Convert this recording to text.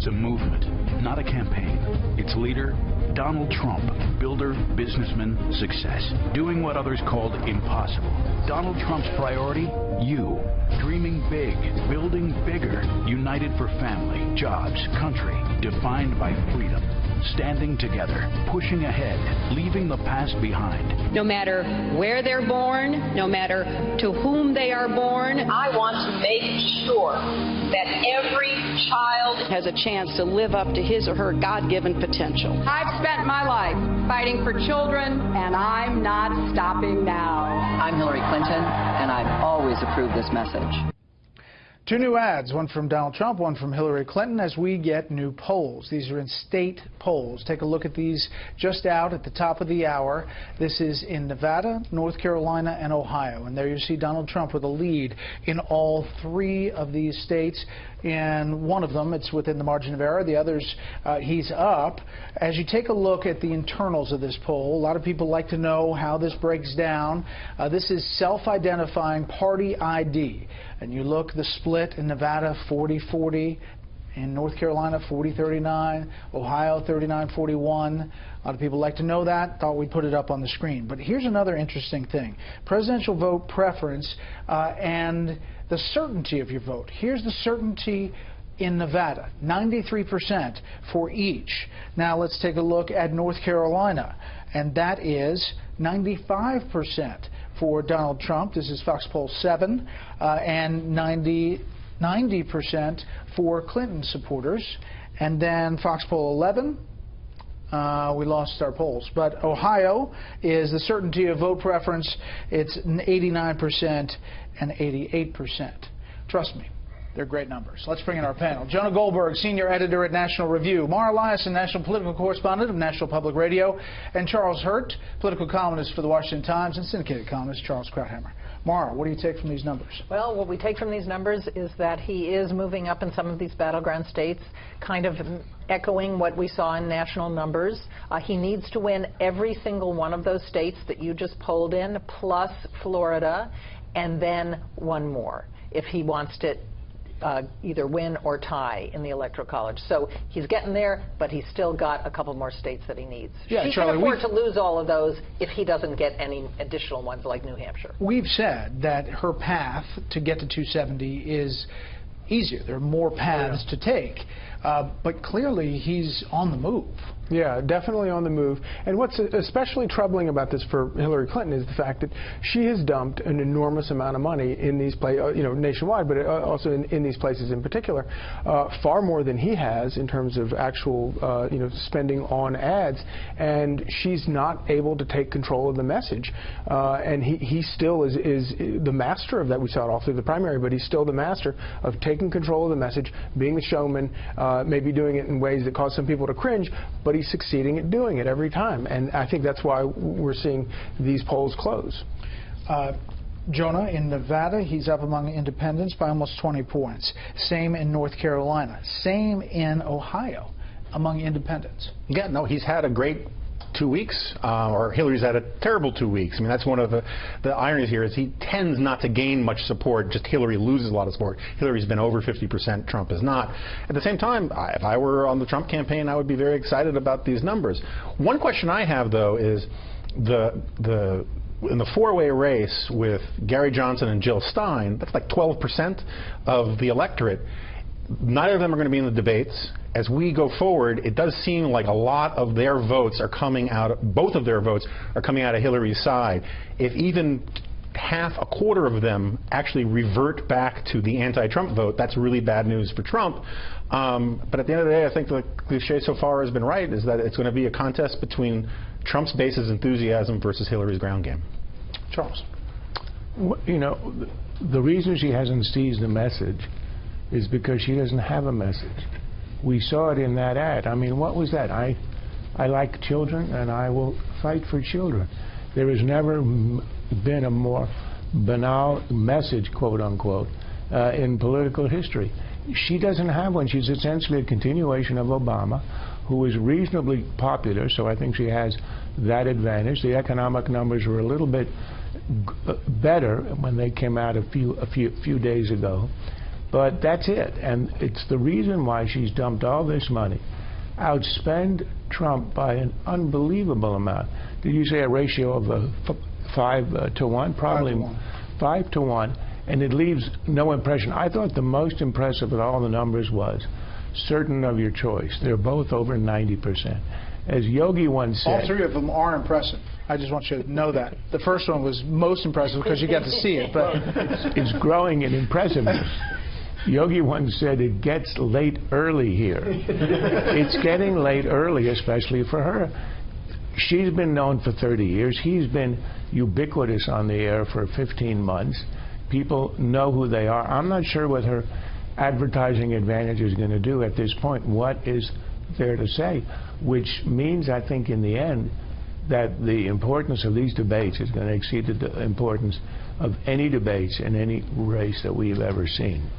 It's a movement, not a campaign. Its leader, Donald Trump, builder, businessman, success, doing what others called impossible. Donald Trump's priority? You. Dreaming big, building bigger, united for family, jobs, country, defined by freedom. Standing together, pushing ahead, leaving the past behind. No matter where they're born, no matter to whom they are born, I want to make sure that every child has a chance to live up to his or her God-given potential. I've spent my life fighting for children, and I'm not stopping now. I'm Hillary Clinton, and I've always approved this message. Two new ads, one from Donald Trump, one from Hillary Clinton, as we get new polls. These are in state polls. Take a look at these just out at the top of the hour. This is in Nevada, North Carolina, and Ohio. And there you see Donald Trump with a lead in all three of these states. In one of them, it's within the margin of error. The others, he's up. As you take a look at the internals of this poll, a lot of people like to know how this breaks down. This is self-identifying party ID. And you look, the split in Nevada, 40-40. In North Carolina, 40-39. Ohio, 39-41. A lot of people like to know that. Thought we'd put it up on the screen. But here's another interesting thing. Presidential vote preference and the certainty of your vote. Here's the certainty in Nevada, 93% for each. Now let's take a look at North Carolina, and that is 95% for Donald Trump. This is Fox Poll 7, and 90% for Clinton supporters. And then Fox Poll 11, we lost our polls. But Ohio is the certainty of vote preference. It's 89% and 88%. Trust me, they're great numbers. Let's bring in our panel. Jonah Goldberg, senior editor at National Review. Mara Liasson, national political correspondent of National Public Radio. And Charles Hurt, political columnist for the Washington Times, and syndicated columnist Charles Krauthammer. Mara, what do you take from these numbers? Well, what we take from these numbers is that he is moving up in some of these battleground states, kind of echoing what we saw in national numbers. He needs to win every single one of those states that you just polled in, plus Florida, and then one more, if he wants to either win or tie in the Electoral College. So he's getting there, but he's still got a couple more states that he needs. Yeah, he Charlie, can afford to lose all of those if he doesn't get any additional ones like New Hampshire. We've said that her path to get to 270 is easier. There are more paths to take. But clearly he's on the move. Yeah, definitely on the move. And what's especially troubling about this for Hillary Clinton is the fact that she has dumped an enormous amount of money in these places, you know, nationwide, but also in these places in particular, far more than he has in terms of actual, you know, spending on ads. And she's not able to take control of the message. And he still is the master of that. We saw it all through the primary, but he's still the master of taking control of the message, being the showman, maybe doing it in ways that cause some people to cringe, but he's succeeding at doing it every time. And I think that's why we're seeing these polls close. Jonah, in Nevada, he's up among independents by almost 20 points. Same in North Carolina. Same in Ohio among independents. Yeah, no, he's had a great 2 weeks, or Hillary's had a terrible 2 weeks. I mean, that's one of the ironies here is he tends not to gain much support, just Hillary loses a lot of support. Hillary's been over 50%, Trump is not. At the same time, if I were on the Trump campaign, I would be very excited about these numbers. One question I have, though, is in the four-way race with Gary Johnson and Jill Stein, that's like 12% of the electorate. Neither of them are going to be in the debates. As we go forward, it does seem like a lot of their votes are coming out, both of their votes are coming out of Hillary's side. If even half, a quarter of them actually revert back to the anti-Trump vote, that's really bad news for Trump. But at the end of the day, I think the cliche so far has been right, is that it's going to be a contest between Trump's base's enthusiasm versus Hillary's ground game. Charles. You know, the reason she hasn't seized the message is because she doesn't have a message. We saw it in that ad. I mean, what was that? I like children and I will fight for children. There has never been a more banal message, quote unquote, in political history. She doesn't have one. She's essentially a continuation of Obama, who was reasonably popular, so I think she has that advantage. The economic numbers were a little bit better when they came out a few days ago. But that's it, and it's the reason why she's dumped all this money, outspend Trump by an unbelievable amount. Did you say a ratio of 5 to 1? Probably 5 to 1, and it leaves no impression. I thought the most impressive of all the numbers was certain of your choice. They're both over 90%. As Yogi once said, all three of them are impressive. I just want you to know that. The first one was most impressive because you got to see it, but it's growing in impressiveness. Yogi once said it gets late early here. It's getting late early, especially for her. She's been known for 30 years. He's been ubiquitous on the air for 15 months. People know who they are. I'm not sure what her advertising advantage is going to do at this point. What is there to say? Which means, I think, in the end, that the importance of these debates is going to exceed the importance of any debates in any race that we've ever seen.